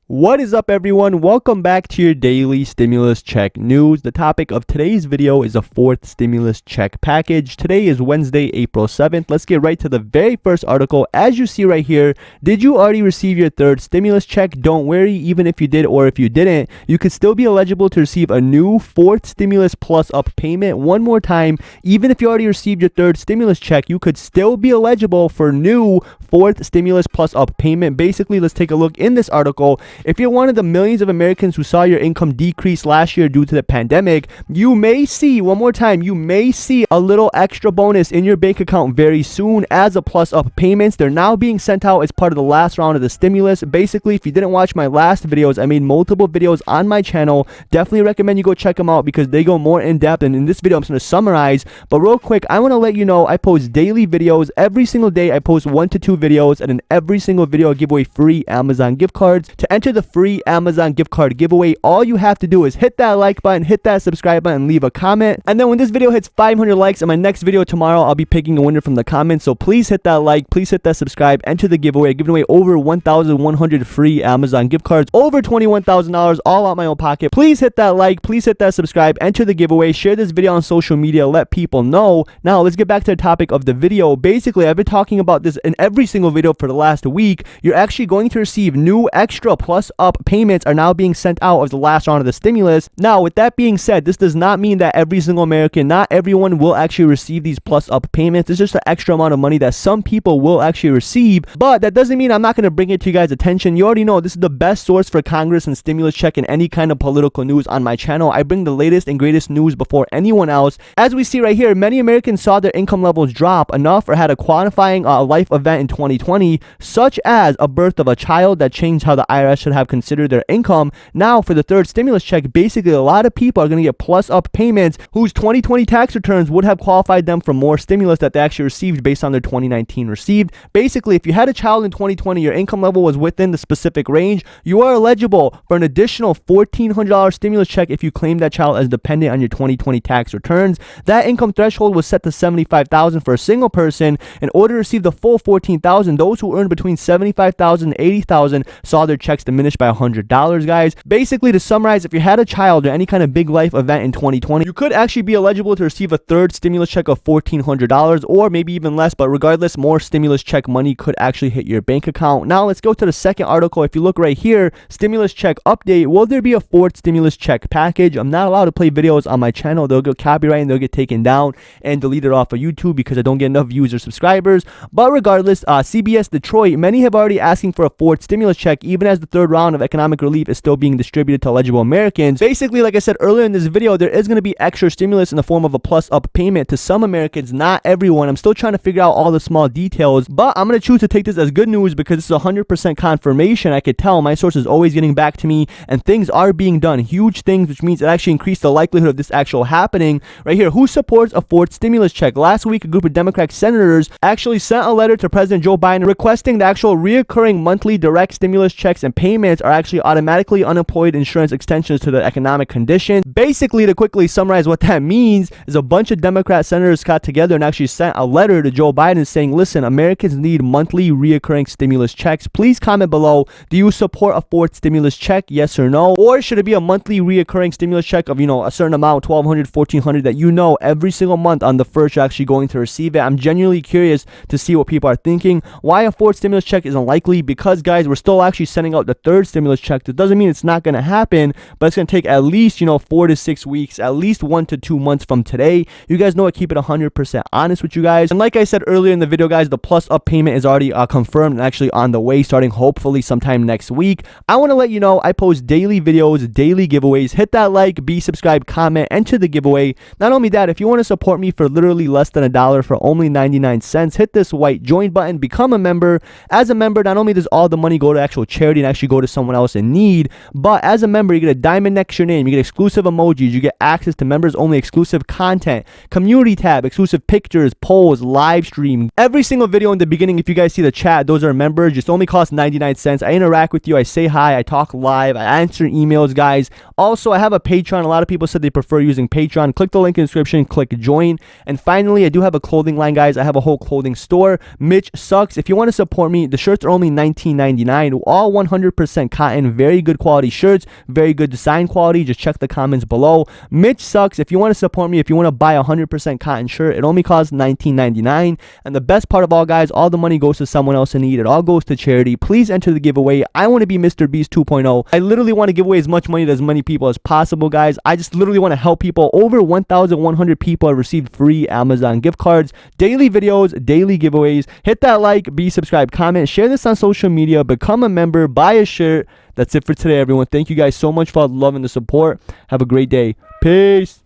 What is up, everyone? Welcome back to your daily stimulus check news. The topic of today's video is a fourth stimulus check package. Today is Wednesday, April 7th. Let's get right to the very first article. As you see right here, did you already receive your third stimulus check? Don't worry, even if you did or if you didn't, you could still be eligible to receive a new fourth stimulus plus up payment. One more time, even if you already received your third stimulus check, you could still be eligible for new fourth stimulus plus up payment. Basically, let's take a look in this article. If you're one of the millions of Americans who saw your income decrease last year due to the pandemic, you may see, one more time, you may see a little extra bonus in your bank account very soon as a plus up payments. They're now being sent out as part of the last round of the stimulus. Basically, if you didn't watch my last videos, I made multiple videos on my channel. Definitely recommend you go check them out because they go more in depth. And in this video, I'm just going to summarize. But real quick, I want to let you know I post daily videos. Every single day, I post 1 to 2 videos. And in every single video, I give away free Amazon gift cards. To enter the free Amazon gift card giveaway, all you have to do is hit that like button, hit that subscribe button, and leave a comment. And then when this video hits 500 likes, in my next video tomorrow, I'll be picking a winner from the comments. So please hit that like, please hit that subscribe, enter the giveaway. Giving away over 1,100 free Amazon gift cards, over $21,000, all out my own pocket. Please hit that like, please hit that subscribe, enter the giveaway, share this video on social media, let people know. Now let's get back to the topic of the video. Basically, I've been talking about this in every single video for the last week. You're actually going to receive new extra plus up payments are now being sent out of the last round of the stimulus. Now, with that being said, this does not mean that every single American, not everyone will actually receive these plus up payments. It's just an extra amount of money that some people will actually receive, but that doesn't mean I'm not going to bring it to you guys' attention. You already know this is the best source for Congress and stimulus check and any kind of political news on my channel. I bring the latest and greatest news before anyone else. As we see right here, many Americans saw their income levels drop enough or had a qualifying life event in 2020, such as a birth of a child that changed how the IRS should have considered their income. Now for the third stimulus check, basically a lot of people are going to get plus up payments whose 2020 tax returns would have qualified them for more stimulus that they actually received based on their 2019 received. Basically, if you had a child in 2020, your income level was within the specific range, you are eligible for an additional $1,400 stimulus check if you claim that child as dependent on your 2020 tax returns. That income threshold was set to $75,000 for a single person. In order to receive the full $14,000, those who earned between $75,000 and $80,000 saw their checks diminished by $100, guys. Basically, to summarize, if you had a child or any kind of big life event in 2020, you could actually be eligible to receive a third stimulus check of $1,400 or maybe even less, but regardless, more stimulus check money could actually hit your bank account. Now let's go to the second article. If you look right here, stimulus check update. Will there be a fourth stimulus check package? I'm not allowed to play videos on my channel. They'll get copyrighted and they'll get taken down and deleted off of YouTube because I don't get enough views or subscribers. But regardless, CBS Detroit, many have already asking for a fourth stimulus check, even as the third round of economic relief is still being distributed to eligible Americans. Basically, like I said earlier in this video, there is going to be extra stimulus in the form of a plus up payment to some Americans, not everyone. I'm still trying to figure out all the small details, but I'm going to choose to take this as good news because this is 100% confirmation. I could tell my source is always getting back to me and things are being done, huge things, which means it actually increased the likelihood of this actual happening. Right here, who supports a fourth stimulus check? Last week, a group of Democratic senators actually sent a letter to President Joe Biden requesting the actual reoccurring monthly direct stimulus checks and payments are actually automatically unemployed insurance extensions to the economic conditions. Basically, to quickly summarize what that means is a bunch of Democrat senators got together and actually sent a letter to Joe Biden saying, listen, Americans need monthly reoccurring stimulus checks. Please comment below. Do you support a fourth stimulus check? Yes or no? Or should it be a monthly reoccurring stimulus check of, a certain amount, $1,200, $1,400 that every single month on the first you're actually going to receive it? I'm genuinely curious to see what people are thinking. Why a fourth stimulus check is unlikely? Because, guys, we're still actually sending out the third stimulus check. That doesn't mean it's not going to happen, but it's going to take at least 4 to 6 weeks, at least 1 to 2 months from today. You guys know I keep it 100% honest with you guys. And like I said earlier in the video, guys, the plus up payment is already confirmed and actually on the way, starting hopefully sometime next week. I want to let you know I post daily videos, daily giveaways. Hit that like, be subscribed, comment, enter the giveaway. Not only that, if you want to support me for literally less than $1 for only 99 cents, hit this white join button, become a member. As a member, not only does all the money go to actual charity and actually go to someone else in need, but as a member, you get a diamond next to your name, you get exclusive emojis, you get access to members only exclusive content, community tab, exclusive pictures, polls, live stream. Every single video in the beginning, if you guys see the chat, those are members. Just only cost 99 cents. I interact with you, I say hi, I talk live, I answer emails, guys. Also, I have a Patreon. A lot of people said they prefer using Patreon. Click the link in the description, click join. And finally, I do have a clothing line, guys. I have a whole clothing store. Mitch Sucks. If you want to support me, the shirts are only $19.99, all 100% 100% cotton, very good quality shirts, very good design quality. Just check the comments below. Mitch Sucks. If you want to support me, if you want to buy a 100% cotton shirt, it only costs $19.99. And the best part of all, guys, all the money goes to someone else in need. It all goes to charity. Please enter the giveaway. I want to be Mr. Beast 2.0. I literally want to give away as much money to as many people as possible, guys. I just literally want to help people. Over 1,100 people have received free Amazon gift cards, daily videos, daily giveaways. Hit that like, be subscribed, comment, share this on social media, become a member, buy a shirt. That's it for today, everyone. Thank you guys so much for all the love and the support. Have a great day. Peace.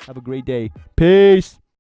Have a great day. Peace.